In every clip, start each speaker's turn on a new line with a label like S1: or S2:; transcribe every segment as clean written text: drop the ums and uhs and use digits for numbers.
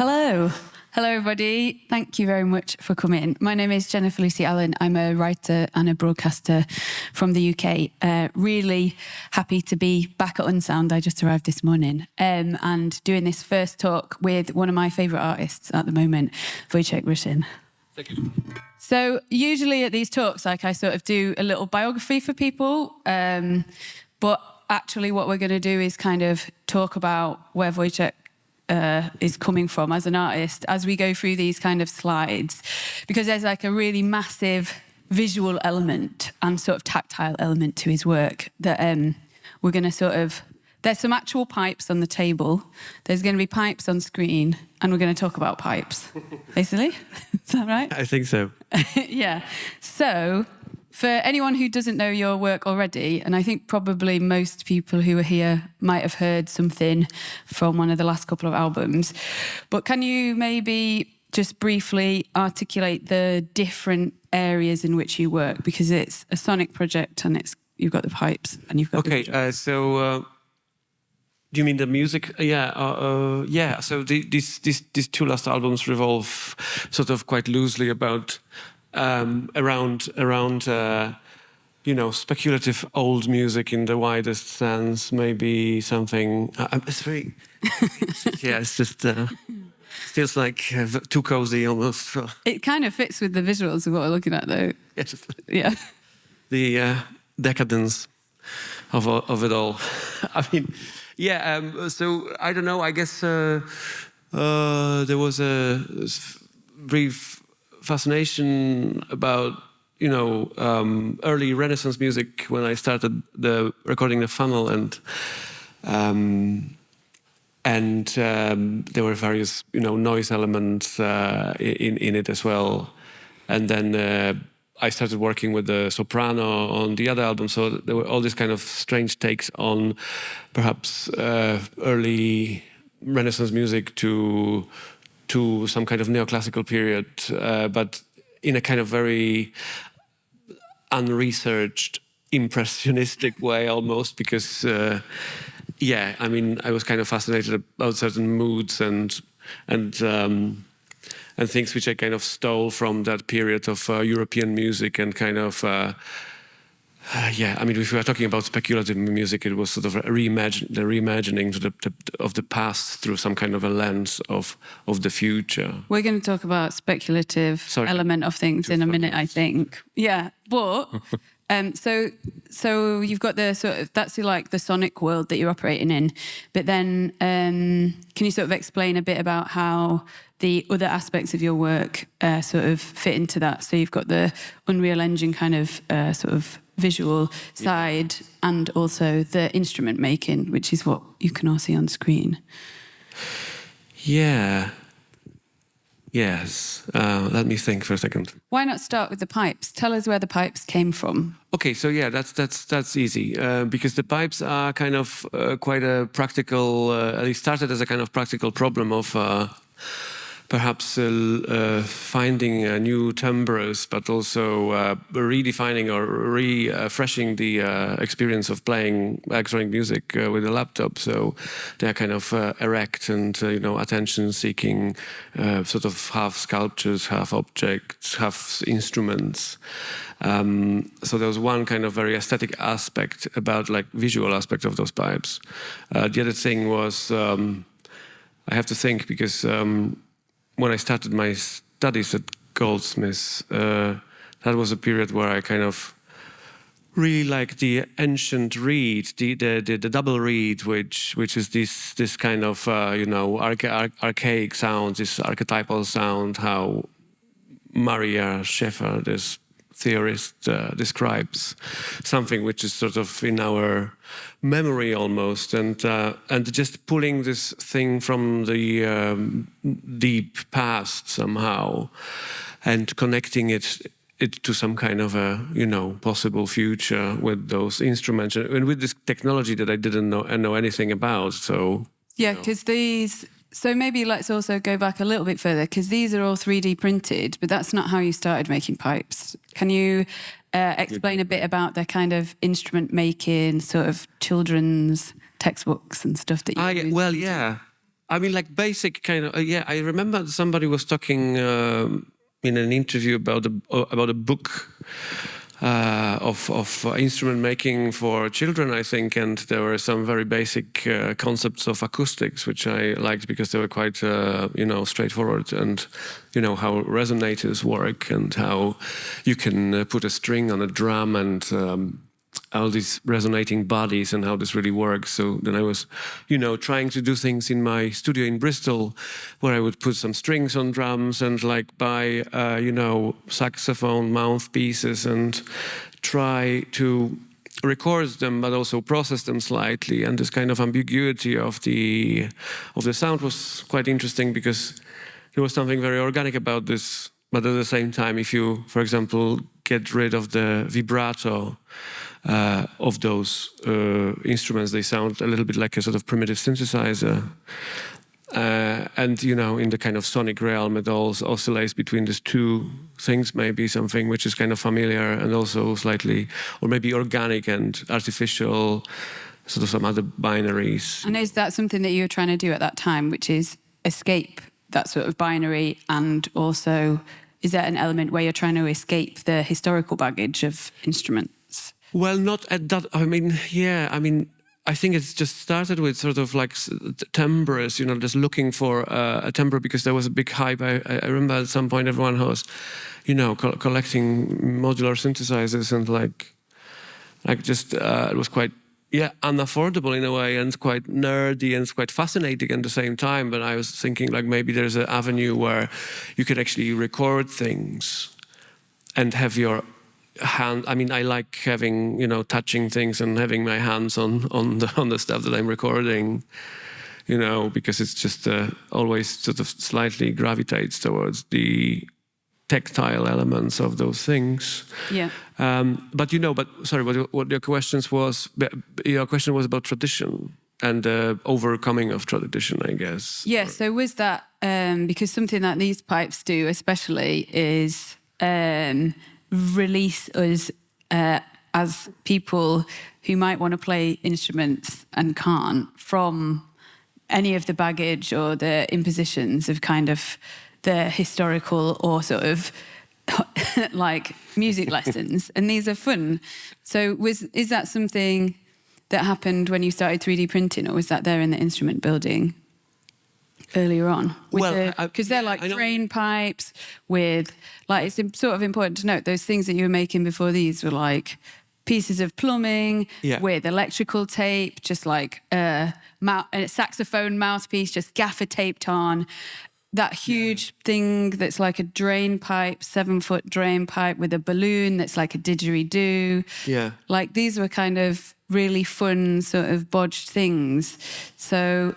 S1: Hello. Hello, everybody. Thank you very much for coming. My name is Jennifer Lucy Allan. I'm a writer and a broadcaster from the UK. Really happy to be back at Unsound. I just arrived this morning and doing this first talk with one of my favourite artists at the moment, Wojciech Rusin.
S2: Thank you.
S1: So usually at these talks, I sort of do a little biography for people, but actually what we're going to do is kind of talk about where Wojciech is coming from as an artist as we go through these kind of slides, because there's like a really massive visual element and sort of tactile element to his work that we're going to sort of... There's some actual pipes on the table. There's going to be pipes on screen, and we're going to talk about pipes, basically. Is that right?
S2: I think so.
S1: Yeah. So, for anyone who doesn't know your work already, and I think probably most people who are here might have heard something from one of the last couple of albums, but can you maybe just briefly articulate the different areas in which you work? Because it's a sonic project, and you've got the pipes, and you've got
S2: do you mean the music? Yeah. So these two last albums revolve sort of quite loosely about around speculative old music in the widest sense. Maybe something. It's very. It's just. Feels like too cozy almost.
S1: It kind of fits with the visuals of what we're looking at, though.
S2: Yes.
S1: Yeah.
S2: The decadence of it all. I mean. Yeah, so I don't know, I guess there was a brief fascination about, early Renaissance music when I started recording the funnel, and there were various, noise elements in it as well. And then I started working with the soprano on the other album, so there were all these kind of strange takes on perhaps early Renaissance music to some kind of neoclassical period, but in a kind of very unresearched, impressionistic way almost, because, I was kind of fascinated about certain moods and things which I kind of stole from that period of European music and kind of, if we were talking about speculative music, it was sort of the reimagining of the past through some kind of a lens of the future.
S1: We're going to talk about speculative element of things in a minute, I think. Yeah, but... So you've got the sort of, that's like the sonic world that you're operating in, but then can you sort of explain a bit about how the other aspects of your work sort of fit into that? So you've got the Unreal Engine kind of sort of visual side, and also the instrument making, which is what you can all see on screen.
S2: Yeah. Yes. Let me think for a second.
S1: Why not start with the pipes? Tell us where the pipes came from.
S2: Okay, so yeah, that's easy because the pipes are kind of quite a practical. They started as a kind of practical problem of perhaps finding new timbres, but also redefining or refreshing the experience of playing electronic music with a laptop. So they're kind of erect and attention-seeking, sort of half sculptures, half objects, half instruments. So there was one kind of very aesthetic aspect about, like, visual aspect of those pipes. The other thing was I have to think, because when I started my studies at Goldsmiths, that was a period where I kind of really liked the ancient reed, the double reed, which is this kind of archaic sound, this archetypal sound, how Maria Schaeffer, this theorist, describes something which is sort of in our memory almost, and just pulling this thing from the deep past somehow and connecting it to some kind of a possible future with those instruments and with this technology that I didn't know anything about. So
S1: yeah, because these. So maybe let's also go back a little bit further, because these are all 3D printed, but that's not how you started making pipes. Can you explain a bit about the kind of instrument making, sort of children's textbooks and stuff that you use?
S2: Well, yeah. I mean, like basic kind of. Yeah, I remember somebody was talking in an interview about a book of instrument making for children, I think, and there were some very basic concepts of acoustics, which I liked because they were quite, straightforward, and how resonators work and how you can put a string on a drum and all these resonating bodies and how this really works. So then I was, trying to do things in my studio in Bristol where I would put some strings on drums and like buy, saxophone mouthpieces and try to record them, but also process them slightly. And this kind of ambiguity of the sound was quite interesting because there was something very organic about this. But at the same time, if you, for example, get rid of the vibrato of those instruments, they sound a little bit like a sort of primitive synthesizer. And, in the kind of sonic realm, it all oscillates between these two things, maybe something which is kind of familiar and also slightly, or maybe organic and artificial, sort of some other binaries.
S1: And is that something that you were trying to do at that time, which is escape that sort of binary, and also is that an element where you're trying to escape the historical baggage of instruments?
S2: Well, not at that. I think it's just started with sort of like timbres, just looking for a timbre because there was a big hype. I remember at some point everyone was, collecting modular synthesizers and it was quite, unaffordable in a way and quite nerdy and quite fascinating at the same time. But I was thinking like maybe there's an avenue where you could actually record things and have your hand. I mean, I like having, touching things and having my hands on the stuff that I'm recording, because it's just always sort of slightly gravitates towards the tactile elements of those things.
S1: Yeah.
S2: But sorry, what your question was about tradition and overcoming of tradition, I guess.
S1: Yeah, so was that, because something that these pipes do especially is release us as people who might want to play instruments and can't from any of the baggage or the impositions of kind of the historical or sort of like music lessons. And these are fun. So is that something that happened when you started 3D printing, or was that there in the instrument building earlier on? Because they're like drain pipes with, like, it's sort of important to note those things that you were making before these were like pieces of plumbing with electrical tape, just like a saxophone mouthpiece, just gaffer taped on. That huge thing that's like a drain pipe, 7-foot drain pipe with a balloon that's like a didgeridoo.
S2: Yeah.
S1: Like these were kind of really fun sort of bodged things. So...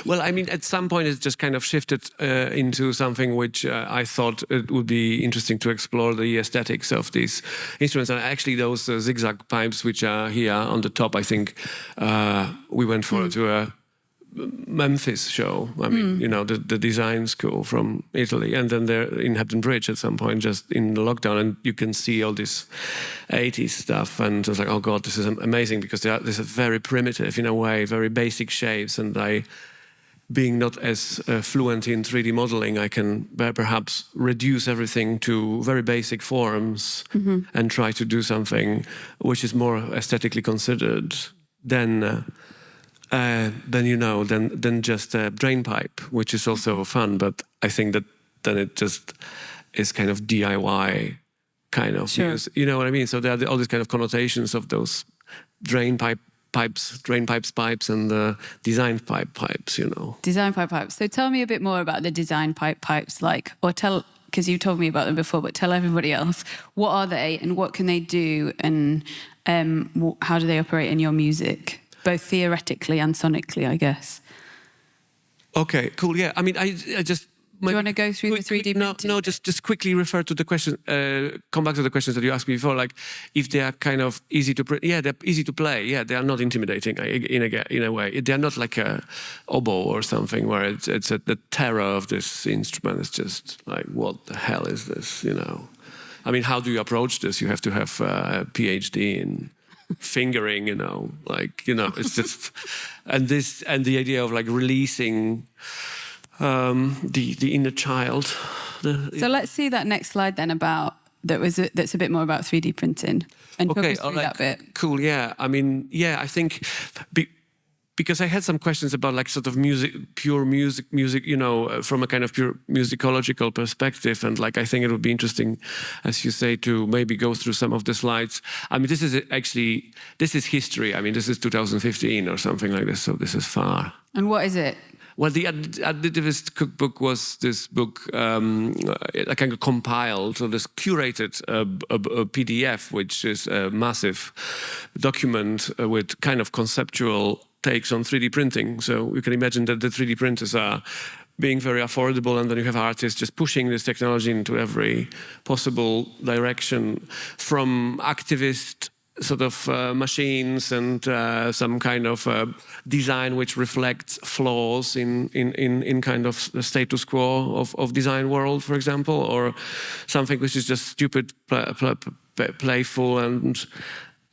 S2: Well, I mean, at some point it just kind of shifted into something which I thought it would be interesting to explore the aesthetics of these instruments. And actually those zigzag pipes which are here on the top, I think we went to a Memphis show. I mean, the design school from Italy. And then they're in Hampton Bridge at some point, just in the lockdown. And you can see all this 80s stuff. And I was like, oh God, this is amazing because this is very primitive in a way, very basic shapes. And being not as fluent in 3D modeling, I can perhaps reduce everything to very basic forms and try to do something which is more aesthetically considered than just a drain pipe, which is also fun. But I think that then it just is kind of DIY kind of use. You know what I mean? So there are all these kind of connotations of those drain pipes, and the design pipes,
S1: Design pipes. So tell me a bit more about the design pipes, because you told me about them before, but tell everybody else, what are they and what can they do, and how do they operate in your music, both theoretically and sonically, I guess? Okay,
S2: cool. Yeah, I mean, I just...
S1: Do you want to go through the 3D printing?
S2: No, just quickly refer to the question, come back to the questions that you asked me before, like if they are kind of easy to print. Yeah, they're easy to play. Yeah, they are not intimidating in a way. They are not like a oboe or something where it's the terror of this instrument is just like, what the hell is this, I mean, how do you approach this? You have to have a PhD in fingering, it's just, and the idea of like releasing the inner child.
S1: So let's see that next slide then that's a bit more about 3D printing, and talk us through that bit.
S2: Cool, yeah. I mean, yeah, I think because I had some questions about like sort of pure music, from a kind of pure musicological perspective. And like, I think it would be interesting, as you say, to maybe go through some of the slides. I mean, this is history. I mean, this is 2015 or something like this. So this is far.
S1: And what is it?
S2: Well, the Additivist Cookbook was this book, like kind of compiled, so this curated a PDF, which is a massive document with kind of conceptual takes on 3D printing. So you can imagine that the 3D printers are being very affordable, and then you have artists just pushing this technology into every possible direction, from activist sort of machines and some kind of design which reflects flaws in kind of the status quo of design world, for example, or something which is just stupid, playful, and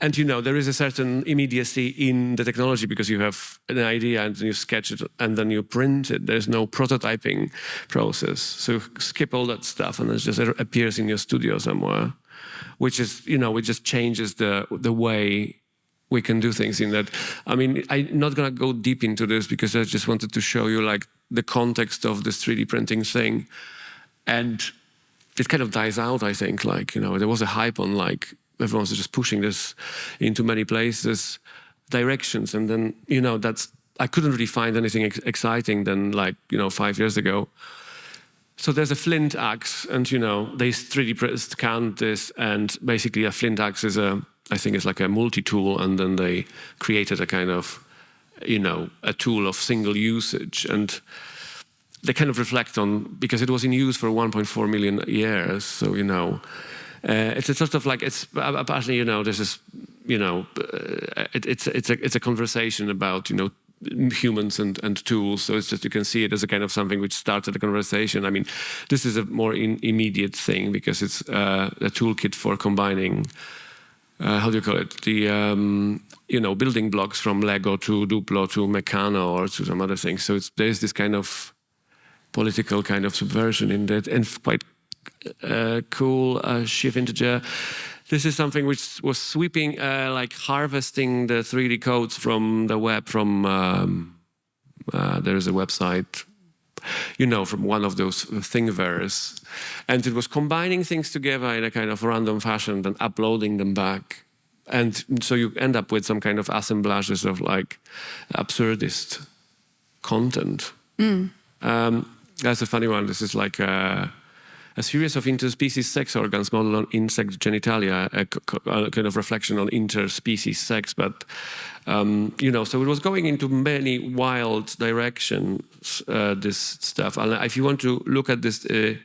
S2: there is a certain immediacy in the technology because you have an idea and then you sketch it and then you print it. There's no prototyping process, so skip all that stuff and it just appears in your studio somewhere. Which is, it just changes the way we can do things in that. I mean, I'm not going to go deep into this because I just wanted to show you like the context of this 3D printing thing. And it kind of dies out, I think. Like, there was a hype on like everyone's just pushing this into many places, directions. And then, I couldn't really find anything exciting than like, 5 years ago. So there's a flint axe, and they 3D scanned this, and basically a flint axe is I think it's like a multi-tool, and then they created a kind of, a tool of single usage, and they kind of reflect on, because it was in use for 1.4 million years, so it's a sort of like, it's apparently this is it's a conversation about humans and tools. So it's just, you can see it as a kind of something which started a conversation. I mean, this is a more immediate thing because it's a toolkit for combining, how do you call it? The, building blocks from Lego to Duplo to Meccano or to some other things. So there's this kind of political kind of subversion in that, and quite cool shift integer. This is something which was sweeping, like harvesting the 3D codes from the web, from, there's a website, from one of those Thingiverse. And it was combining things together in a kind of random fashion and uploading them back. And so you end up with some kind of assemblages of like absurdist content. That's a funny one. This is like a series of interspecies sex organs modeled on insect genitalia, a kind of reflection on interspecies sex. But, so it was going into many wild directions, this stuff. And if you want to look at this, this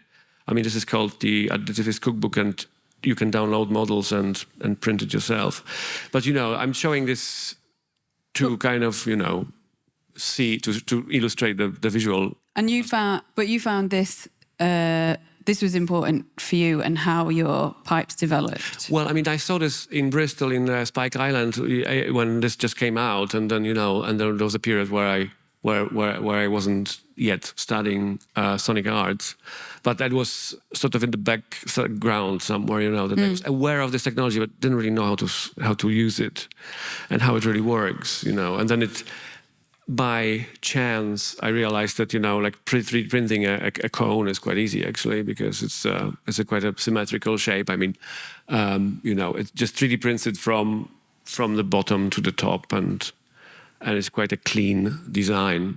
S2: is called the Additivist Cookbook, and you can download models and print it yourself. But, I'm showing this to kind of, see, to illustrate the visual. And
S1: you found this... this was important for you and how your pipes developed.
S2: Well, I saw this in Bristol, in Spike Island, when this just came out, and then and there was a period where I wasn't yet studying sonic arts, but that was sort of in the background somewhere, that I was aware of this technology, but didn't really know how to use it and how it really works, and then by chance, I realized that, like 3D printing a cone is quite easy, actually, because it's quite a symmetrical shape. It just 3D prints it from the bottom to the top, and it's quite a clean design,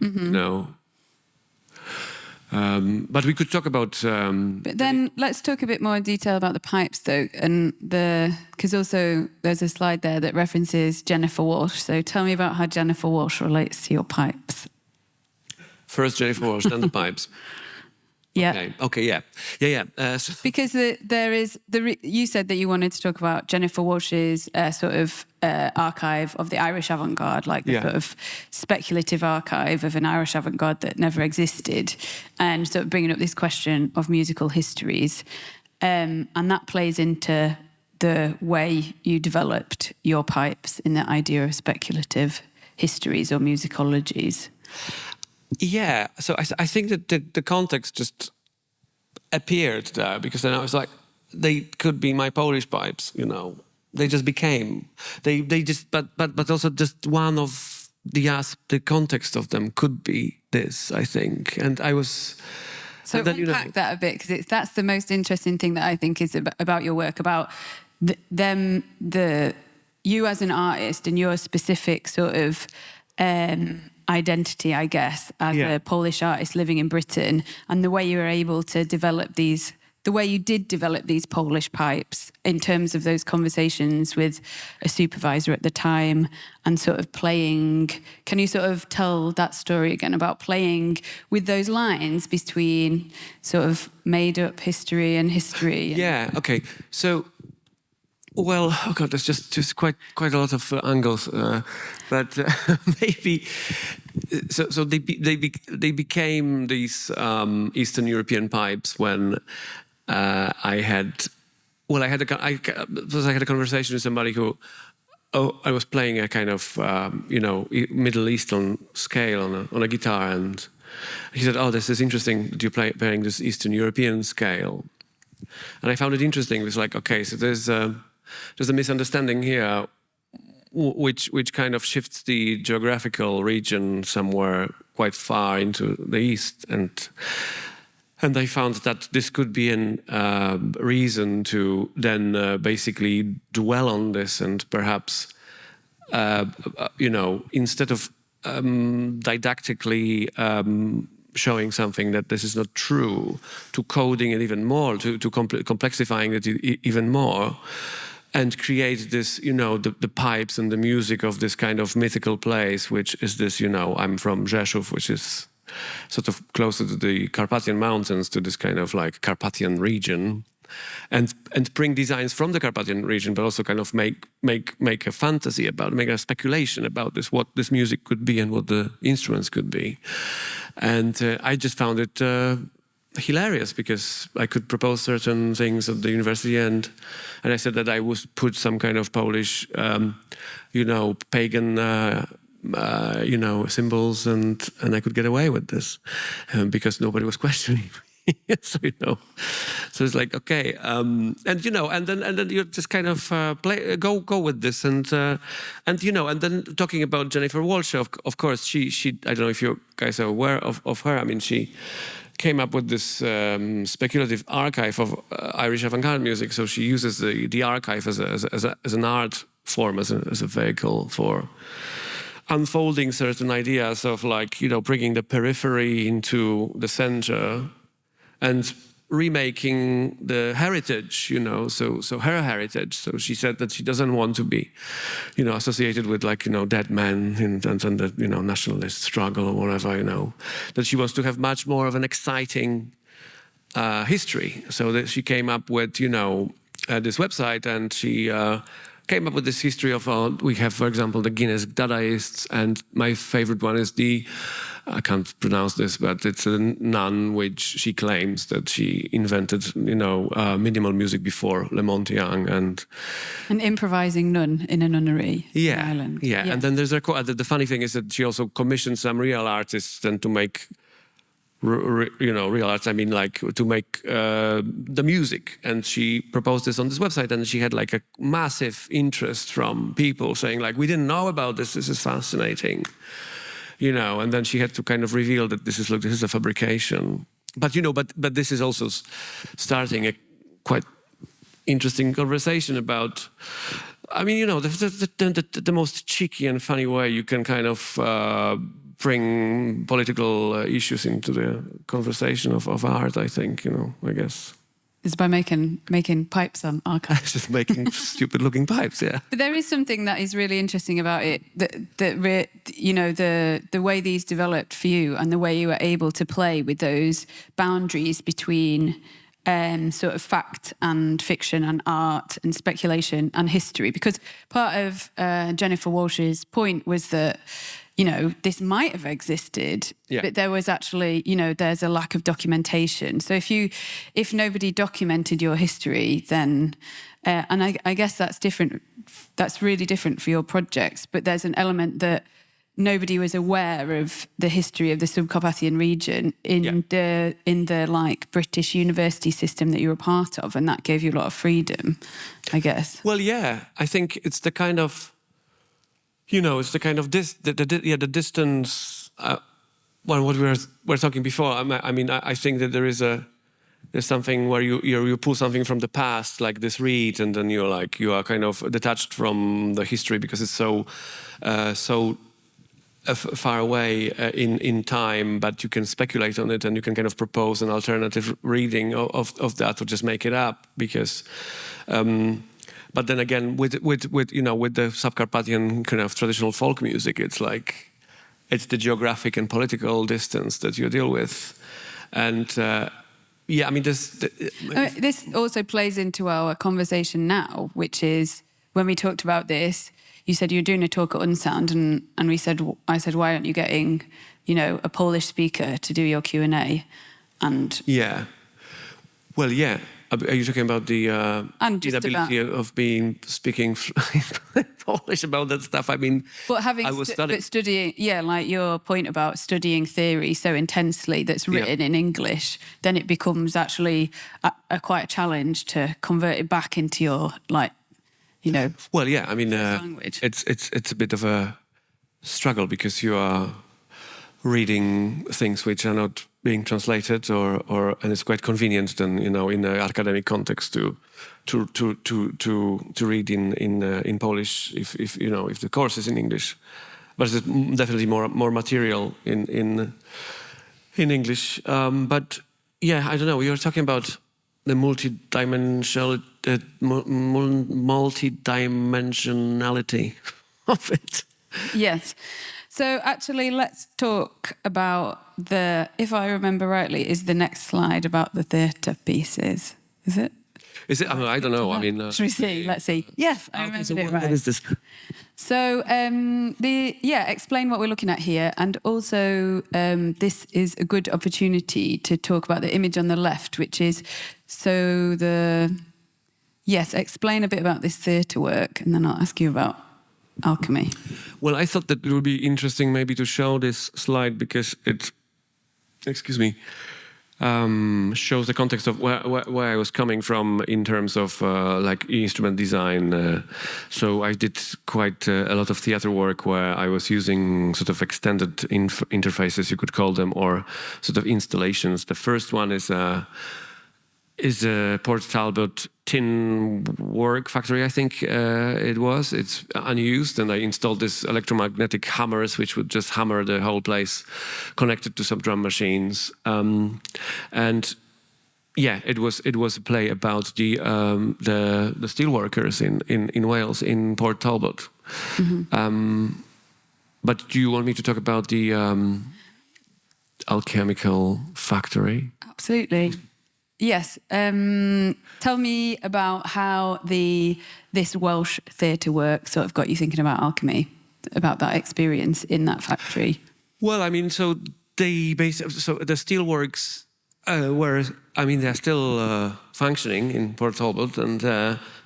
S2: But we could talk about...
S1: but then let's talk a bit more in detail about the pipes, though, and because also there's a slide there that references Jennifer Walsh. So tell me about how Jennifer Walsh relates to your pipes.
S2: First Jennifer Walsh, then the pipes.
S1: Yeah.
S2: Okay. Yeah.
S1: Because there is you said that you wanted to talk about Jennifer Walsh's sort of archive of the Irish avant-garde, like the sort of speculative archive of an Irish avant-garde that never existed, and sort of bringing up this question of musical histories, and that plays into the way you developed your pipes in the idea of speculative histories or musicologies?
S2: Yeah, so I think that the context just appeared there, because then I was like, they could be my Polish pipes, you know. They just became. They just, but also just one of the context of them could be this, I think. And I was...
S1: So unpack that a bit, because that's the most interesting thing that I think is about your work, about you as an artist and your specific sort of identity, I guess, as a Polish artist living in Britain, and the way you were able to develop the way you did develop these Polish pipes in terms of those conversations with a supervisor at the time and sort of playing. Can you sort of tell that story again about playing with those lines between sort of made up history and history?
S2: Yeah, okay. So, well, oh God, there's just quite a lot of angles, but maybe. So they became these Eastern European pipes when I had a conversation with somebody who, I was playing a kind of Middle Eastern scale on a guitar, and he said, "Oh, this is interesting that you're playing this Eastern European scale," and I found it interesting. It was like, okay, so there's a misunderstanding here, which kind of shifts the geographical region somewhere quite far into the east, and I found that this could be a reason to then basically dwell on this, and perhaps instead of didactically showing something that this is not true, to coding it even more, to complexifying it even more, and create this, the pipes and the music of this kind of mythical place, which is this, I'm from Rzeszów, which is sort of closer to the Carpathian Mountains, to this kind of like Carpathian region, and bring designs from the Carpathian region, but also kind of make a fantasy about, make a speculation about this, what this music could be and what the instruments could be. And I just found it hilarious, because I could propose certain things at the university, and I said that I would put some kind of Polish, pagan, symbols, and I could get away with this because nobody was questioning me. So so it's like, okay, and then you just kind of go with this, and then talking about Jennifer Walsh, of course, she I don't know if you guys are aware of her. I mean, she came up with this speculative archive of Irish avant-garde music. So she uses the archive as an art form, as a vehicle for unfolding certain ideas of, like, bringing the periphery into the center and remaking the heritage, so her heritage. So she said that she doesn't want to be, associated with, like, dead men and the, nationalist struggle or whatever, that she wants to have much more of an exciting history. So that she came up with, this website, and she came up with this history of, we have, for example, the Guinness Dadaists, and my favorite one is I can't pronounce this, but it's a nun, which she claims that she invented, minimal music before Le Monte Young, and
S1: an improvising nun in a nunnery in Ireland.
S2: Yeah. And then there's the funny thing is that she also commissioned some real artists then to make, real arts. I mean, like, to make the music, and she proposed this on this website, and she had like a massive interest from people saying, like, we didn't know about this. This is fascinating. And then she had to kind of reveal that this is a fabrication. But, but this is also starting a quite interesting conversation about, I mean, the most cheeky and funny way you can kind of bring political issues into the conversation of art, I think, I guess.
S1: Is by making pipes on archives.
S2: Just making stupid-looking pipes, yeah.
S1: But there is something that is really interesting about it, the way these developed for you, and the way you were able to play with those boundaries between sort of fact and fiction and art and speculation and history. Because part of Jennifer Walsh's point was that, this might have existed,
S2: Yeah.
S1: but there was actually, there's a lack of documentation. So if nobody documented your history, then, and I guess that's different. That's really different for your projects, but there's an element that nobody was aware of the history of the Subcarpathian region in the like British university system that you were part of, and that gave you a lot of freedom, I guess.
S2: Well, yeah, I think it's the kind of, it's the kind of the distance. Well, what we were talking before. I mean, I think that there's something where you pull something from the past, like this reed, and then you are kind of detached from the history because it's so far away in time, but you can speculate on it and you can kind of propose an alternative reading of that or just make it up because. But then again, with the Subcarpathian kind of traditional folk music, it's the geographic and political distance that you deal with, and I mean
S1: this also plays into our conversation now, which is when we talked about this. You said you were doing a talk at Unsound, and I said, why aren't you getting, a Polish speaker to do your Q&A? And
S2: yeah, well, yeah. Are you talking about the inability of speaking Polish about that stuff? I mean,
S1: but studying, like your point about studying theory so intensely that's written in English, then it becomes actually quite a challenge to convert it back into your
S2: Well, yeah. I mean,
S1: language.
S2: It's a bit of a struggle because you are reading things which are not being translated, and it's quite convenient then in the academic context to read in Polish if the course is in English, but it's definitely more material in English. But yeah, I don't know. You were talking about the multidimensionality of it.
S1: Yes. So actually, let's talk about if I remember rightly, is the next slide about the theatre pieces? Is it?
S2: Is it? I mean, I don't know. I mean,
S1: should we see? Let's see. Yes, I remember it right.
S2: What is this?
S1: So, explain what we're looking at here, and also this is a good opportunity to talk about the image on the left, which is explain a bit about this theatre work, and then I'll ask you about alchemy.
S2: Well, I thought that it would be interesting maybe to show this slide because it, shows the context of where I was coming from in terms of instrument design. So I did quite a lot of theater work where I was using sort of extended interfaces, you could call them, or sort of installations. The first one is a Port Talbot tin work factory, I think it was. It's unused, and I installed this electromagnetic hammers, which would just hammer the whole place, connected to some drum machines. And yeah, it was a play about the steelworkers in Wales, in Port Talbot. Mm-hmm. But do you want me to talk about the alchemical factory?
S1: Absolutely. Yes. Tell me about how this Welsh theatre work sort of got you thinking about alchemy, about that experience in that factory.
S2: Well, I mean, so the steelworks they're still functioning in Port Talbot, and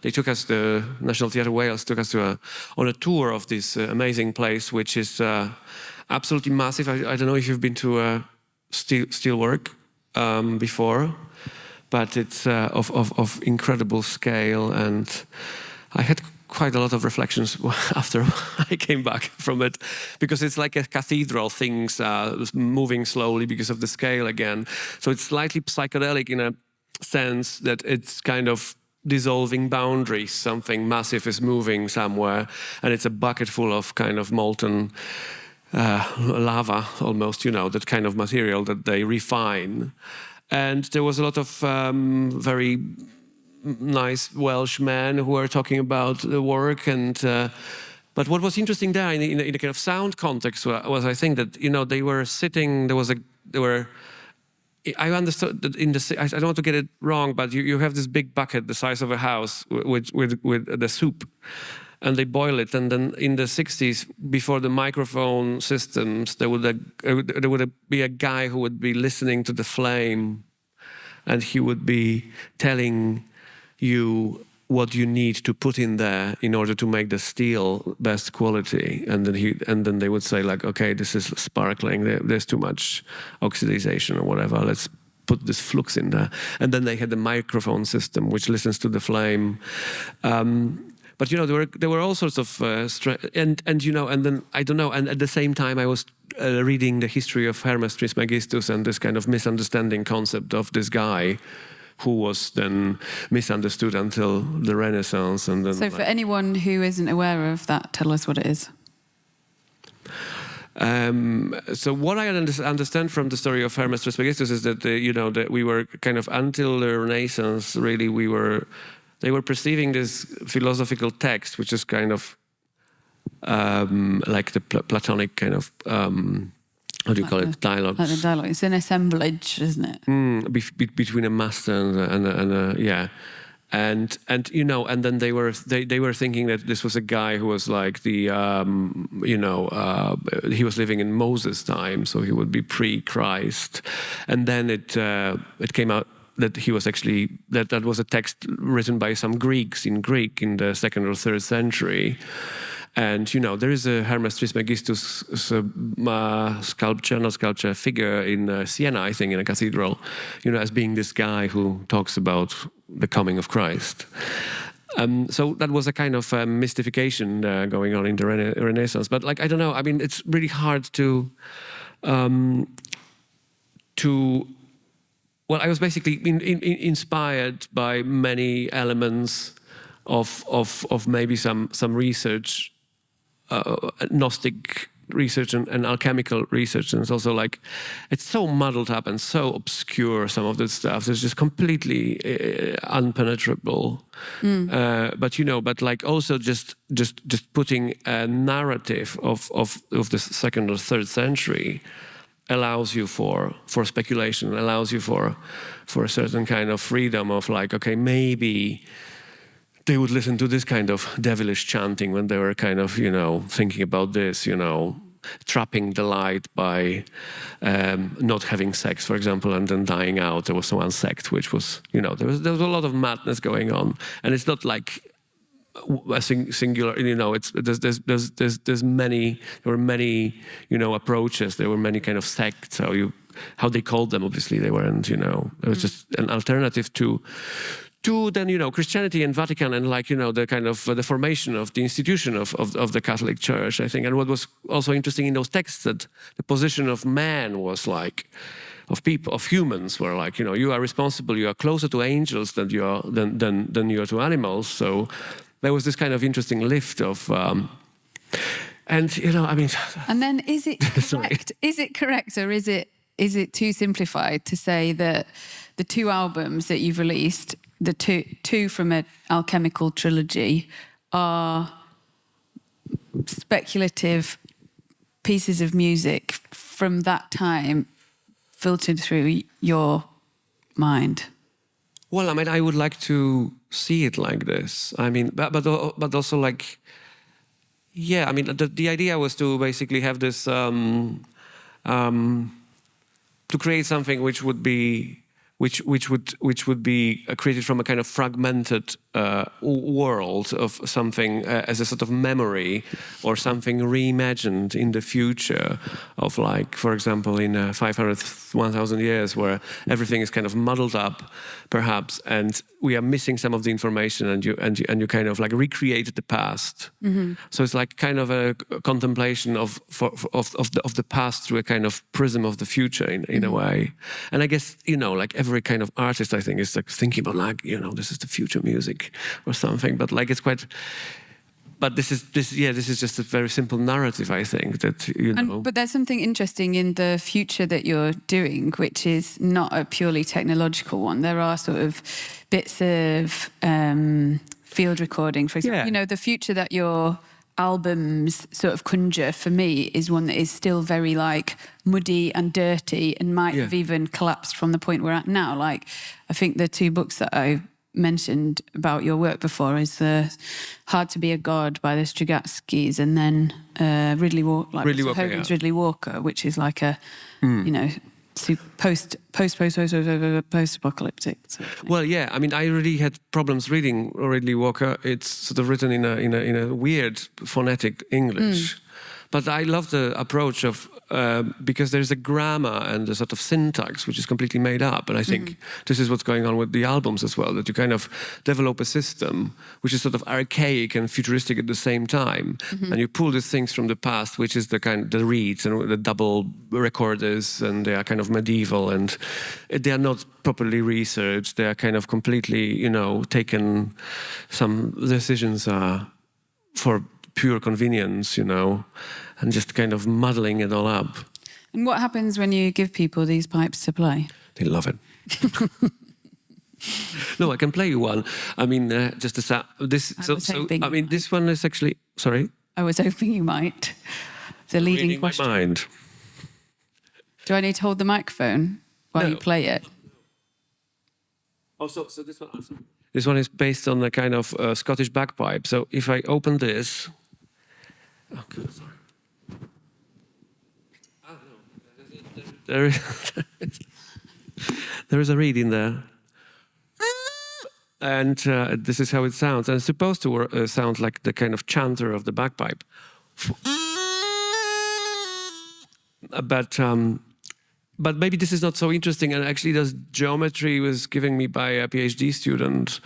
S2: they took us, the National Theatre Wales took us on a tour of this amazing place, which is absolutely massive. I don't know if you've been to steelwork before. But it's of incredible scale, and I had quite a lot of reflections after I came back from it, because it's like a cathedral. Things are moving slowly because of the scale again. So it's slightly psychedelic in a sense that it's kind of dissolving boundaries. Something massive is moving somewhere, and it's a bucket full of kind of molten lava, almost, that kind of material that they refine. And there was a lot of very nice Welsh men who were talking about the work. And but what was interesting there in a kind of sound context was I think that they were sitting. I understood that I don't want to get it wrong, but you have this big bucket the size of a house with the soup, and they boil it. And then in the 60s, before the microphone systems, there would be a guy who would be listening to the flame, and he would be telling you what you need to put in there in order to make the steel best quality. And then they would say, like, okay, this is sparkling, there's too much oxidization or whatever, let's put this flux in there. And then they had the microphone system, which listens to the flame. But there were all sorts of and then I don't know. And at the same time, I was reading the history of Hermes Trismegistus and this kind of misunderstanding concept of this guy, who was then misunderstood until the Renaissance. And then,
S1: so, for anyone who isn't aware of that, tell us what it is.
S2: So what I understand from the story of Hermes Trismegistus is that that we were kind of, until the Renaissance, really they were perceiving this philosophical text, which is kind of like the Platonic kind of how do you call it, dialogue?
S1: Like the dialogue. It's an assemblage, isn't it?
S2: Between a master and yeah. And then they were thinking that this was a guy who was like the he was living in Moses' time, so he would be pre-Christ. And then it came out that he was actually that was a text written by some Greeks in Greek in the 2nd or 3rd century. And there is a Hermes Trismegistus figure in Siena, I think, in a cathedral, as being this guy who talks about the coming of Christ. So that was a kind of mystification going on in the Renaissance. But I don't know. I mean, it's really hard to. Well, I was basically inspired by many elements of maybe some research. Gnostic research and alchemical research, and it's also it's so muddled up and so obscure, some of this stuff. It's just completely unpenetrable. But also just putting a narrative of the 2nd or 3rd century allows you for speculation, allows you for a certain kind of freedom of okay, maybe they would listen to this kind of devilish chanting when they were kind of, thinking about this, trapping the light by not having sex, for example, and then dying out. There was one sect which was, there was a lot of madness going on, and it's not like a singular. There's many. There were many, approaches. There were many kind of sects. How they called them? Obviously, they weren't. It was just an alternative to then Christianity and Vatican and the kind of the formation of the institution of the Catholic Church, I think. And what was also interesting in those texts, that the position of man was of people, of humans, were you are responsible, you are closer to angels than you are to animals. So there was this kind of interesting lift of and
S1: then is it correct? Is it correct, or is it too simplified to say that the 2 albums that you've released, the two from an alchemical trilogy, are speculative pieces of music from that time filtered through your mind?
S2: Well, I would like to see it like this. But also yeah. The idea was to basically have this to create something which would be created from a kind of fragmented world of something as a sort of memory, or something reimagined in the future of for example, in 500, 1,000 years, where everything is kind of muddled up, perhaps, and we are missing some of the information, and you kind of recreate the past. Mm-hmm. So it's kind of a contemplation of the past through a kind of prism of the future in a way. And I guess every kind of artist, I think, is thinking about this is the future music or something, but it's quite. But this is just a very simple narrative, I think, that
S1: But there's something interesting in the future that you're doing, which is not a purely technological one. There are sort of bits of field recording, for example.
S2: Yeah.
S1: The future that your albums sort of conjure, for me, is one that is still very muddy and dirty, and might have even collapsed from the point we're at now. I think the 2 books that I mentioned about your work before is the Hard to Be a God by the Strugatskys, and then Ridley Walker, Hogan's Ridley Walker, which is like a, you know, post-apocalyptic.
S2: Well, yeah. I mean, I really had problems reading Ridley Walker. It's sort of written in a weird phonetic English, but I love the approach of because there's a grammar and a sort of syntax which is completely made up, and I think this is what's going on with the albums as well. That you kind of develop a system which is sort of archaic and futuristic at the same time, and you pull these things from the past, which is the reeds and the double recorders, and they are kind of medieval, and they are not properly researched. They are kind of completely, you know, taken. Some decisions are for pure convenience, you know, and just kind of muddling it all up.
S1: And what happens when you give people these pipes to play?
S2: They love it. No, I can play you one. I mean, just a this. I mean, this one is actually. Sorry.
S1: I was hoping you might. The leading question.
S2: My mind.
S1: Do I need to hold the microphone while you play it?
S2: Oh, so this one. This one is based on a kind of Scottish bagpipe. So if I open this. Oh, God, sorry. There is a reed in there. And this is how it sounds. And it's supposed to sound like the kind of chanter of the bagpipe. But maybe this is not so interesting. And actually, this geometry was given me by a PhD student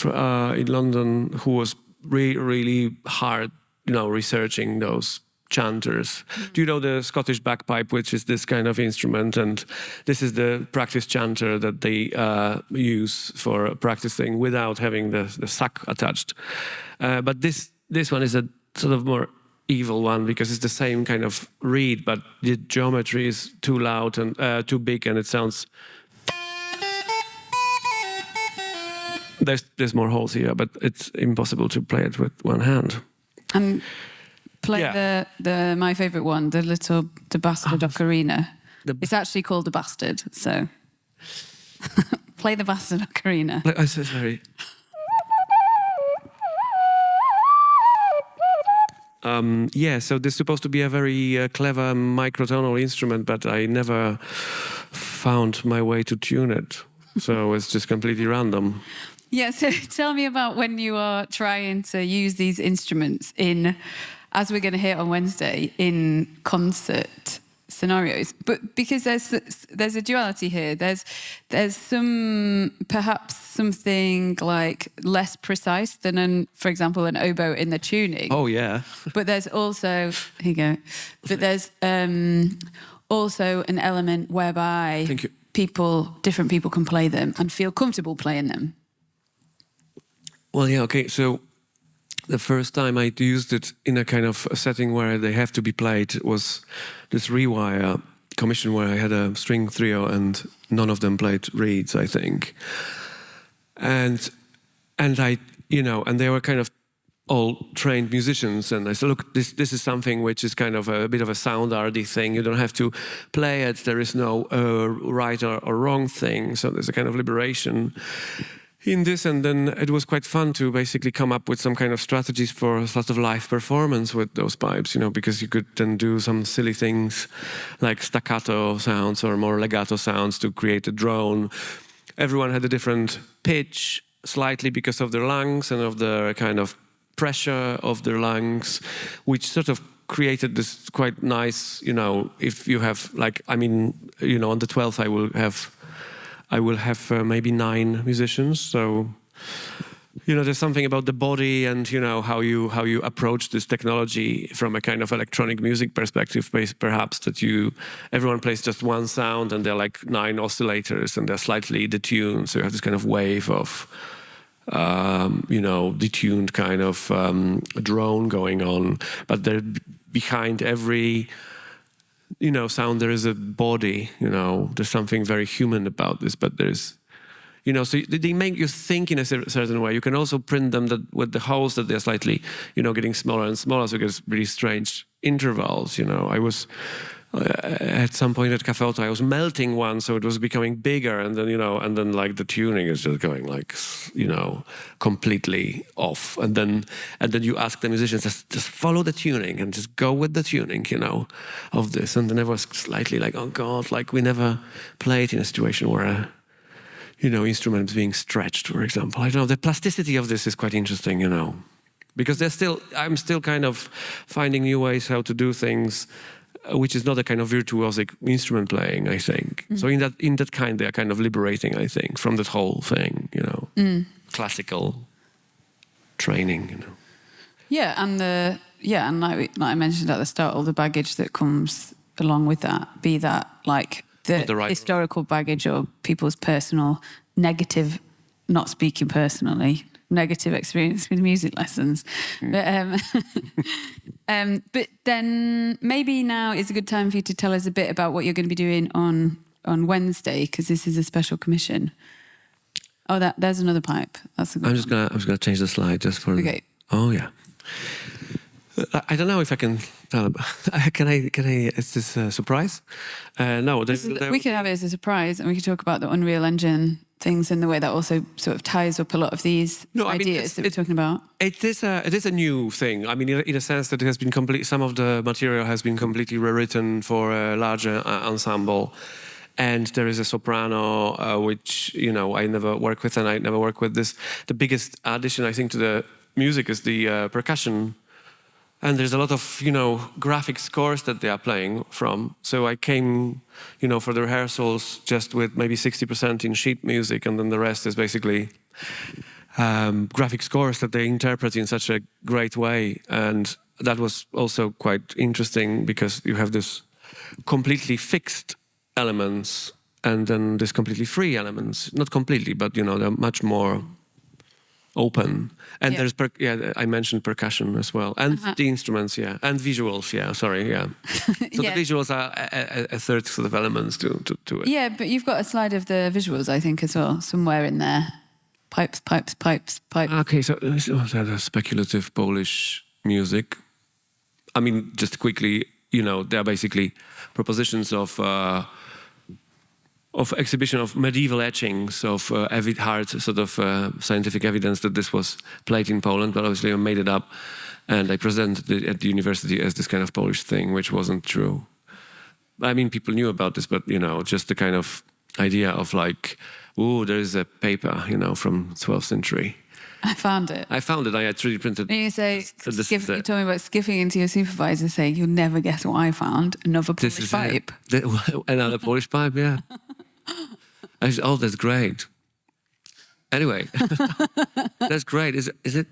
S2: in London who was really hard, you know, researching those chanters. Do you know the Scottish bagpipe, which is this kind of instrument? And this is the practice chanter that they use for practicing without having the sack attached. But this one is a sort of more evil one because it's the same kind of reed, but the geometry is too loud and too big, and it sounds. There's more holes here, but it's impossible to play it with one hand.
S1: Play the my favorite one, the bastard ocarina. It's actually called the bastard, so play the bastard ocarina.
S2: I'm so sorry. So this is supposed to be a very clever microtonal instrument, but I never found my way to tune it. So it's just completely random.
S1: Yeah, so tell me about when you are trying to use these instruments in, as we're going to hear on Wednesday, in concert scenarios. But because there's a duality here. There's perhaps something like less precise than for example, an oboe in the tuning.
S2: Oh yeah.
S1: But there's also here you go. But there's also an element whereby different people can play them and feel comfortable playing them.
S2: Well, yeah, okay. So the first time I used it in a kind of a setting where they have to be played was this Rewire commission where I had a string trio and none of them played reeds, I think. And I, you know, and they were kind of all trained musicians, and I said, look, this is something which is kind of a bit of a sound-arty thing. You don't have to play it. There is no right or wrong thing. So there's a kind of liberation in this, and then it was quite fun to basically come up with some kind of strategies for a sort of live performance with those pipes, you know, because you could then do some silly things like staccato sounds or more legato sounds to create a drone. Everyone had a different pitch, slightly because of their lungs and of the kind of pressure of their lungs, which sort of created this quite nice, you know, if you have like, I mean, you know, on the 12th I will have maybe 9 musicians. So, you know, there's something about the body and, you know, how you approach this technology from a kind of electronic music perspective, perhaps, that everyone plays just one sound and they're like 9 oscillators and they're slightly detuned. So you have this kind of wave of, you know, detuned kind of drone going on. But behind every, you know, sound, there is a body, you know, there's something very human about this, but there's, you know, so they make you think in a certain way. You can also print them with the holes that they're slightly, you know, getting smaller and smaller, so it gets really strange intervals, you know. I was at some point at Cafe Auto, I was melting one, so it was becoming bigger, and then and then like the tuning is just going like completely off, and then you ask the musicians just follow the tuning and just go with the tuning, of this, and then I was slightly like, oh God, like we never played in a situation where instruments being stretched, for example. I don't know. The plasticity of this is quite interesting, because I'm still kind of finding new ways how to do things, which is not a kind of virtuosic instrument playing, I think. So in that kind, they are kind of liberating, I think, from that whole thing, classical training,
S1: Yeah, and like I mentioned at the start, all the baggage that comes along with that, be that like the historical baggage or people's personal negative, not speaking personally, negative experience with music lessons. But then maybe now is a good time for you to tell us a bit about what you're going to be doing on Wednesday, because this is a special commission. Oh, there's another pipe. That's a good. I'm just
S2: gonna change the slide just for.
S1: Okay.
S2: Oh yeah. I don't know if I can tell. Can I? Is this a surprise? No.
S1: We can have it as a surprise, and we can talk about the Unreal Engine things and the way that also sort of ties up a lot of these ideas that we're talking about.
S2: It is a new thing. I mean, in a sense that it has been some of the material has been completely rewritten for a larger ensemble. And there is a soprano, which, I never work with, and I never work with this. The biggest addition, I think, to the music is the percussion. And there's a lot of, graphic scores that they are playing from. So I came, for the rehearsals just with maybe 60% in sheet music, and then the rest is basically graphic scores that they interpret in such a great way. And that was also quite interesting because you have this completely fixed elements and then this completely free elements. Not completely, but, they're much more open. And there's, I mentioned percussion as well. And the instruments, and visuals, So the visuals are a third sort of elements to it.
S1: Yeah, but you've got a slide of the visuals, I think, as well, somewhere in there. Pipes.
S2: Okay, so the speculative Polish music. I mean, just quickly, they are basically propositions of exhibition of medieval etchings of hard sort of scientific evidence that this was played in Poland, but obviously I made it up and I presented it at the university as this kind of Polish thing, which wasn't true. I mean, people knew about this, but, just the kind of idea of like, there is a paper, from 12th century.
S1: I found it.
S2: I had 3D printed.
S1: And you say, you told me about skipping into your supervisor saying, you'll never guess what I found, another Polish pipe.
S2: Another Polish pipe, yeah. That's great. Anyway, that's great. Is it?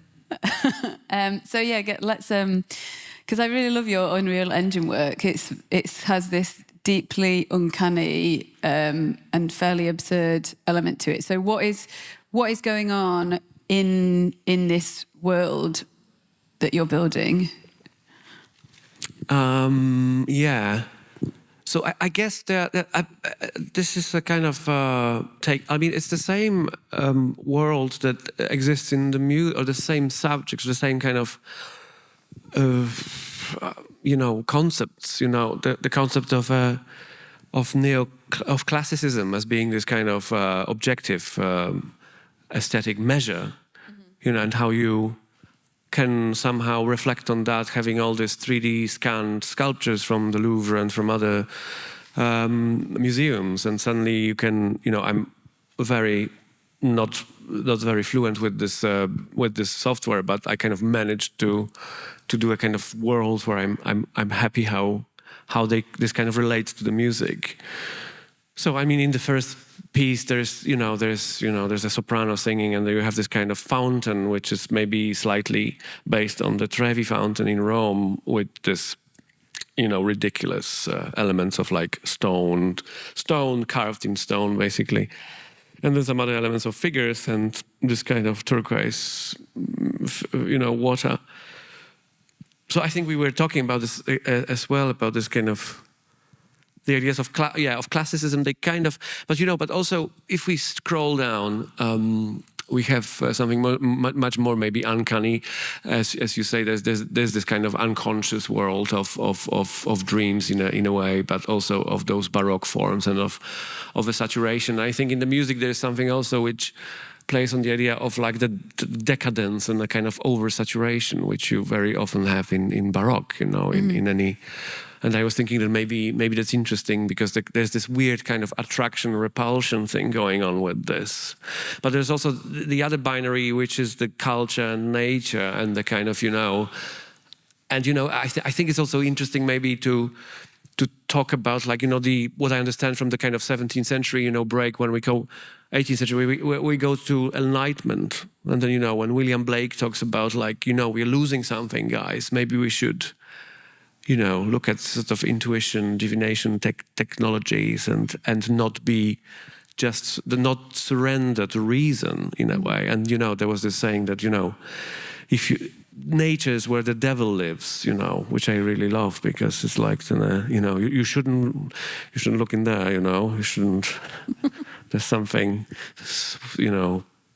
S1: So let's because I really love your Unreal Engine work. It has this deeply uncanny and fairly absurd element to it. So what is going on in this world that you're building?
S2: So I guess this is a kind of take. I mean, it's the same world that exists in the music, or the same subjects, the same kind of concepts. The concept of classicism as being this kind of objective aesthetic measure, and how you can somehow reflect on that, having all these 3D scanned sculptures from the Louvre and from other museums, and suddenly you can, I'm very not very fluent with this software, but I kind of managed to do a kind of world where I'm happy how this kind of relates to the music. So I mean, in the first piece, there's a soprano singing, and then you have this kind of fountain, which is maybe slightly based on the Trevi fountain in Rome, with this, ridiculous elements of like stone carved in stone, basically, and then some other elements of figures and this kind of turquoise, water. So I think we were talking about this as well, about this kind of. The ideas of classicism, they kind of, but also if we scroll down, we have something much more maybe uncanny, as you say. There's this kind of unconscious world of dreams in a way, but also of those Baroque forms and of the saturation. I think in the music there's something also which plays on the idea of like the decadence and the kind of oversaturation which you very often have in Baroque, in any. And I was thinking that maybe that's interesting because there's this weird kind of attraction-repulsion thing going on with this. But there's also the other binary, which is the culture and nature and the kind of, And, I think it's also interesting maybe to talk about, like, what I understand from the kind of 17th century, break when we go 18th century, we go to enlightenment. And then, when William Blake talks about, like, we're losing something, guys, maybe we should look at sort of intuition, divination technologies, and not be not surrender to reason in a way. And there was this saying that if nature is where the devil lives, which I really love because it's like you shouldn't look in there, you shouldn't. There's something,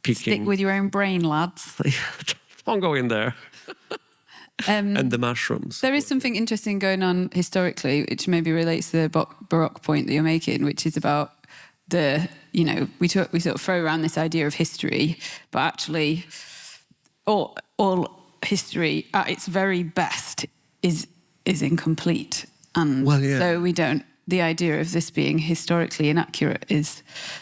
S2: peeking.
S1: Stick with your own brain, lads.
S2: Don't go in there. And the mushrooms.
S1: There is something interesting going on historically, which maybe relates to the Baroque point that you're making, which is about we sort of throw around this idea of history, but actually all history at its very best is incomplete. And so we don't, the idea of this being historically inaccurate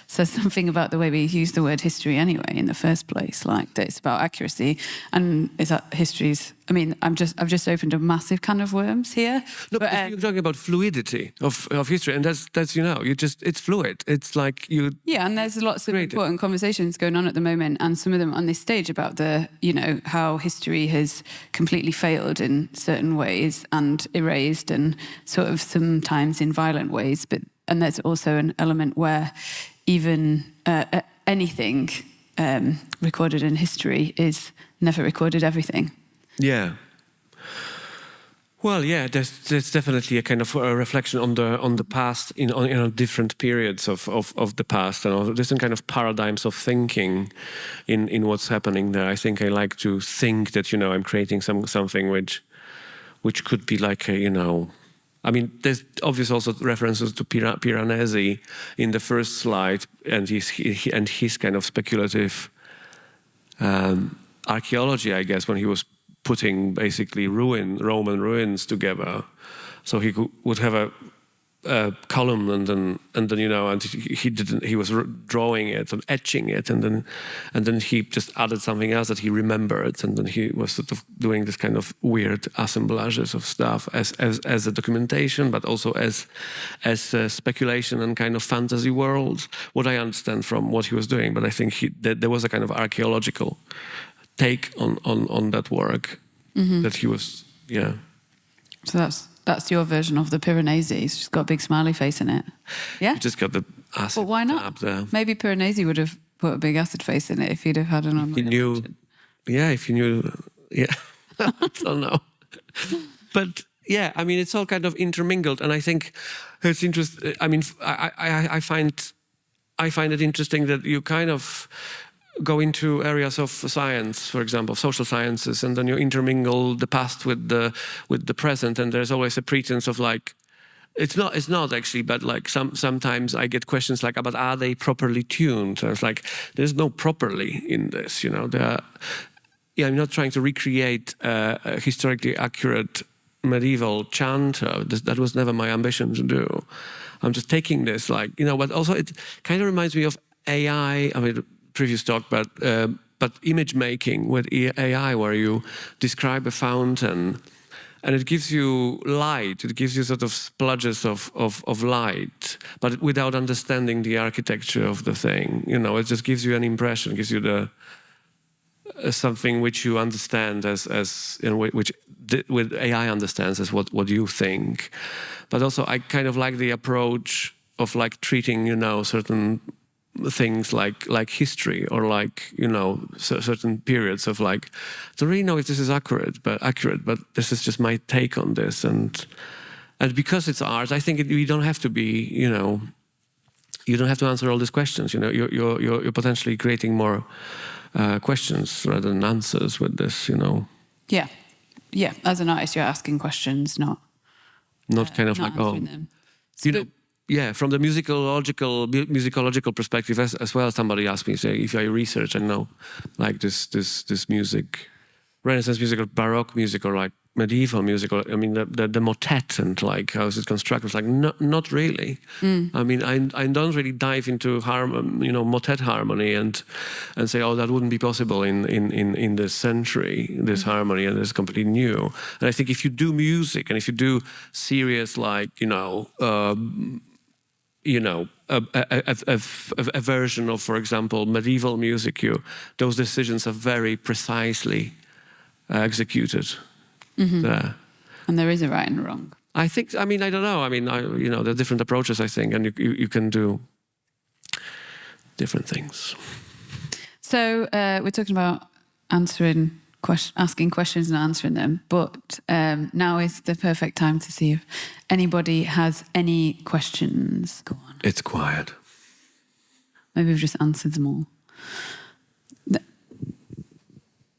S1: says something about the way we use the word history anyway in the first place, like that it's about accuracy. And is that history's, I've just opened a massive can of worms here.
S2: No, but you're talking about fluidity of history, and that's it's fluid. It's like you.
S1: Yeah, and there's lots of important conversations going on at the moment, and some of them on this stage about how history has completely failed in certain ways and erased, and sort of sometimes in violent ways. And there's also an element where even anything recorded in history is never recorded everything.
S2: Yeah. Well, yeah, there's definitely a kind of a reflection on the past in different periods of the past and all different kind of paradigms of thinking in what's happening there. I think I like to think that I'm creating something which could be like there's obvious also references to Piranesi in the first slide, and his kind of speculative archaeology, I guess, when he was putting basically Roman ruins together. So he would have a column, and then he was drawing it and etching it, and then he just added something else that he remembered, and then he was sort of doing this kind of weird assemblages of stuff as a documentation, but also as a speculation and kind of fantasy world. What I understand from what he was doing, but I think there was a kind of archaeological take on that work that he was,
S1: So that's your version of the Piranesi. It's just got a big smiley face in it. Yeah?
S2: You just got the acid.
S1: But why not?
S2: Up there.
S1: Maybe Piranesi would have put a big acid face in it if he'd have had an
S2: If you knew, I don't know. But yeah, it's all kind of intermingled, and I think it's interesting. I find it interesting that you kind of go into areas of science, for example, social sciences, and then you intermingle the past with the present, and there's always a pretense of like, it's not actually, but like sometimes I get questions like, but are they properly tuned? And it's like, there's no properly in this, I'm not trying to recreate a historically accurate medieval chanter. That was never my ambition to do. I'm just taking this, but also it kind of reminds me of AI. Previous talk, but image making with AI, where you describe a fountain, and it gives you light. It gives you sort of spludges of light, but without understanding the architecture of the thing. It just gives you an impression, gives you something which you understand which with AI understands as what you think. But also, I kind of like the approach of like treating certain things like history or certain periods of like, I don't really know if this is accurate, but this is just my take on this, and because it's art, I think we don't have to be you don't have to answer all these questions. You know, you're potentially creating more questions rather than answers with this. You know.
S1: Yeah, yeah. As an artist, you're asking questions, not
S2: kind of
S1: not
S2: like
S1: them.
S2: you know. Yeah, from the musicological perspective as well. Somebody asked me, say, if I research and know, like this music, Renaissance music or Baroque music or like medieval music, or I mean the motet and like how is it constructed? It's like not really. I mean, I don't really dive into motet harmony and say, oh, that wouldn't be possible in this century, this harmony, and it's completely new. And I think if you do music and if you do serious like a version of, for example, medieval music, those decisions are very precisely executed there.
S1: And there is a right and a wrong.
S2: I think. I mean, I don't know. I mean, there are different approaches. I think, and you can do different things.
S1: So we're talking about asking questions and answering them, but now is the perfect time to see if anybody has any questions. Go on.
S2: It's quiet.
S1: Maybe we've just answered them all.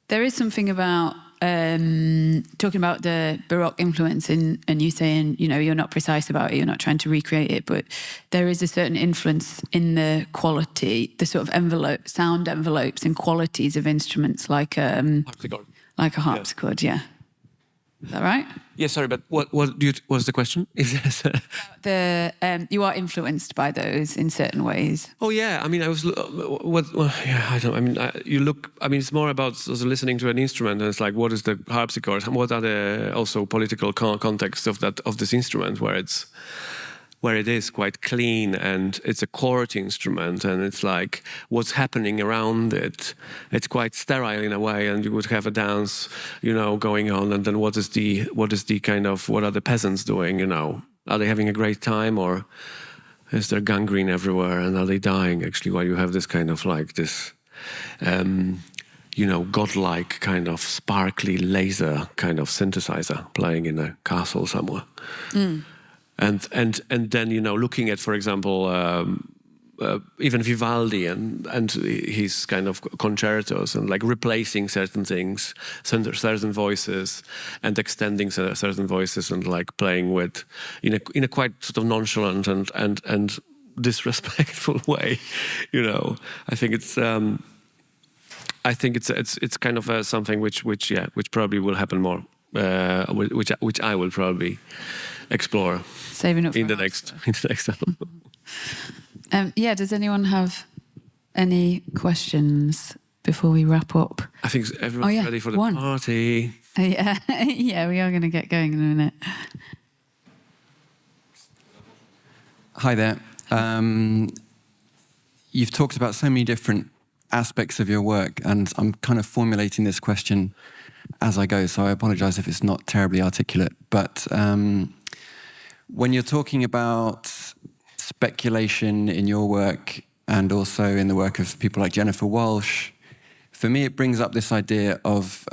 S1: There is something about talking about the Baroque influence and you saying, you're not precise about it, you're not trying to recreate it, but there is a certain influence in the quality, the sort of sound envelopes and qualities of instruments like a harpsichord, yeah. Is that right?
S2: Yeah, sorry, but what was the question?
S1: You are influenced by those in certain ways.
S2: Oh yeah, I mean, I was. I don't. I mean, you look. I mean, it's more about also listening to an instrument, and it's like, what is the harpsichord? What are the also political context of this instrument, where it is quite clean and it's a chord instrument and it's like what's happening around it. It's quite sterile in a way, and you would have a dance, going on, and then what are the peasants doing? Are they having a great time, or is there gangrene everywhere, and are they dying actually while you have this kind of like this godlike kind of sparkly laser kind of synthesizer playing in a castle somewhere. And then looking at, for example, even Vivaldi and his kind of concertos, and like replacing certain things, certain voices, and extending certain voices, and like playing with in a quite sort of nonchalant and disrespectful way. I think it's kind of something which probably will happen more, which I will probably explore.
S1: Saving up for
S2: in the next album.
S1: Does anyone have any questions before we wrap up?
S2: I think everyone's ready for the party.
S1: Yeah, we are going to get going in a minute.
S3: Hi there. You've talked about so many different aspects of your work, and I'm kind of formulating this question as I go, so I apologize if it's not terribly articulate, but when you're talking about speculation in your work and also in the work of people like Jennifer Walsh, for me it brings up this idea of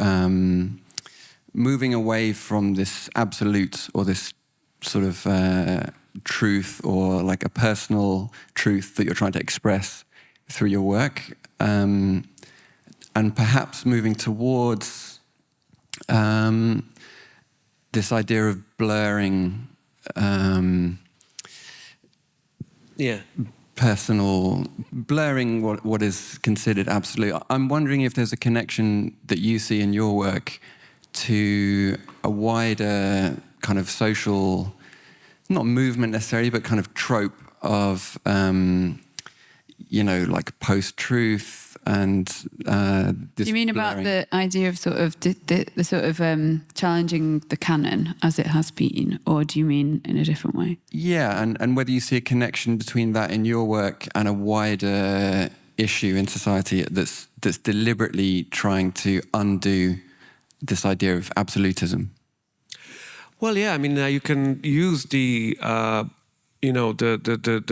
S3: moving away from this absolute or this sort of truth, or like a personal truth that you're trying to express through your work, and perhaps moving towards this idea of blurring blurring what is considered absolute. I'm wondering if there's a connection that you see in your work to a wider kind of social, not movement necessarily, but kind of trope of, like post-truth and this.
S1: Do you mean about the idea of sort of the sort of challenging the canon as it has been, or do you mean in a different way?
S3: Yeah, and whether you see a connection between that in your work and a wider issue in society that's deliberately trying to undo this idea of absolutism.
S2: Well, yeah, I mean, you can use the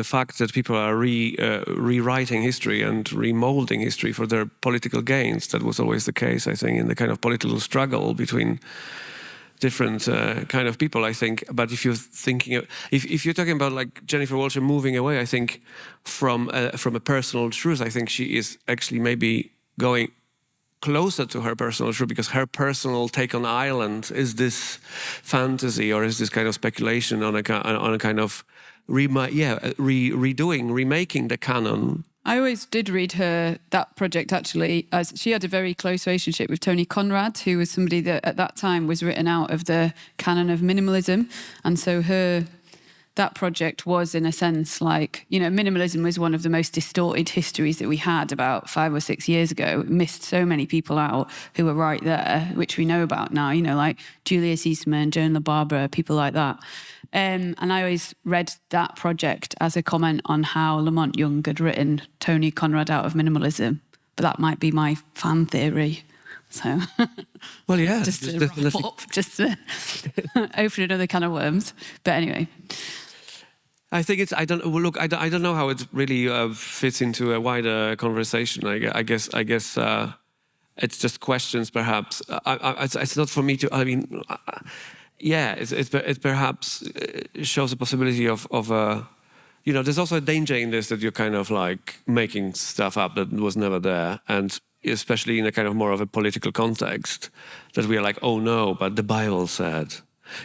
S2: fact that people are rewriting history and remolding history for their political gains. That was always the case, I think, in the kind of political struggle between different kind of people, I think. But if you're thinking, if you're talking about like Jennifer Walsher moving away, I think from a personal truth, I think she is actually maybe going closer to her personal truth, because her personal take on Ireland is this fantasy, or is this kind of speculation on a kind of remaking the canon.
S1: I always did read that project, actually, as she had a very close relationship with Tony Conrad, who was somebody that at that time was written out of the canon of minimalism. And so that project was, in a sense, like, minimalism was one of the most distorted histories that we had about 5 or 6 years ago. It missed so many people out who were right there, which we know about now, like Julius Eastman, Joan LaBarbera, people like that. And I always read that project as a comment on how Lamont Young had written Tony Conrad out of minimalism. But that might be my fan theory. So,
S2: well, yeah,
S1: just to wrap up, just to open another can of worms. But anyway,
S2: I think I don't know how it really fits into a wider conversation. I guess it's just questions, perhaps. It's not for me to. I mean. Yeah, it perhaps shows a possibility of there's also a danger in this, that you're kind of like making stuff up that was never there, and especially in a kind of more of a political context, that we are like, oh no, but the Bible said,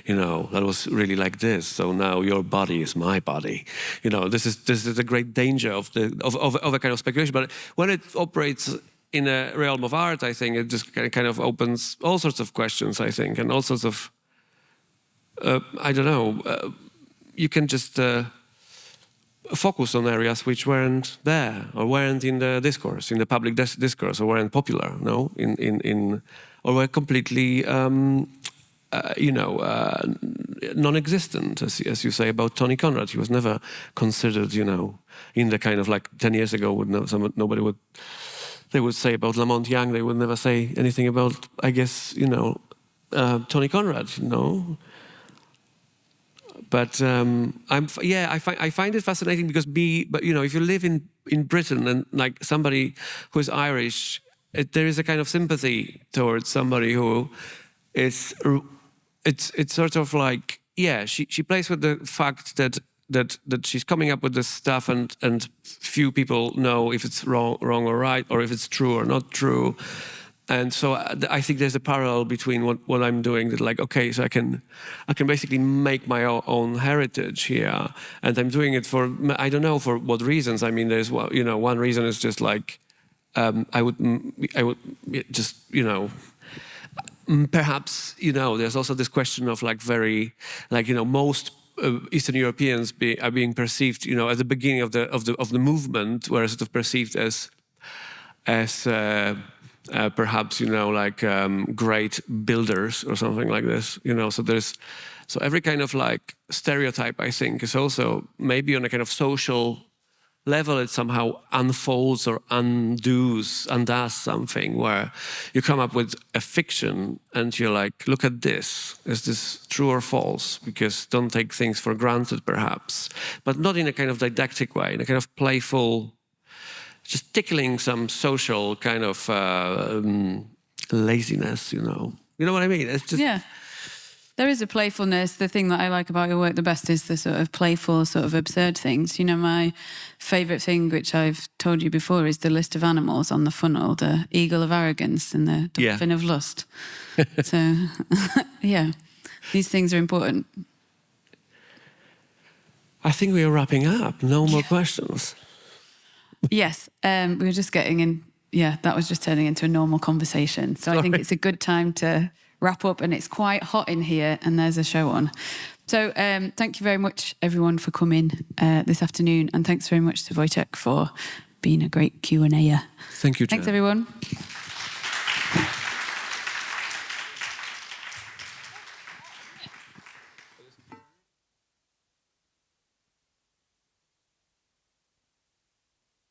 S2: that was really like this, so now your body is my body. This is a great danger of a kind of speculation. But when it operates in a realm of art, I think it just kind of opens all sorts of questions, I think, and all sorts of I don't know, you can just focus on areas which weren't there, or weren't in the discourse, in the public discourse, or weren't popular, no? Or were completely, non-existent, as you say about Tony Conrad. He was never considered, in the kind of like 10 years ago, nobody would, they would say about Lamont Young, they would never say anything about, I guess, Tony Conrad, But I find it fascinating, because if you live in Britain, and like somebody who is Irish, there is a kind of sympathy towards somebody who is. It's sort of like, she plays with the fact that she's coming up with this stuff, and few people know if it's wrong or right, or if it's true or not true. And so I think there's a parallel between what I'm doing, that like, okay, so I can basically make my own heritage here, and I'm doing it for, I don't know for what reasons. I mean, there's one reason is just like I would just perhaps there's also this question of like very like most Eastern Europeans are being perceived at the beginning of the movement, were sort of perceived as perhaps great builders or something like this, so every kind of like stereotype, I think, is also maybe on a kind of social level, it somehow unfolds or undoes something, where you come up with a fiction and you're like, look at this, is this true or false? Because don't take things for granted, perhaps, but not in a kind of didactic way, in a kind of playful, just tickling some social kind of laziness, You know what I mean? It's just...
S1: Yeah. There is a playfulness. The thing that I like about your work the best is the sort of playful, sort of absurd things. My favourite thing, which I've told you before, is the list of animals on the funnel, the eagle of arrogance and the dolphin of lust. So, these things are important.
S2: I think we are wrapping up. No more questions.
S1: Yes, we were just getting in. Yeah, that was just turning into a normal conversation. So I think it's a good time to wrap up, and it's quite hot in here, and there's a show on. So thank you very much, everyone, for coming this afternoon, and thanks very much to Wojciech for being a great Q&A-er.
S2: Thank you, Jen.
S1: Thanks, everyone.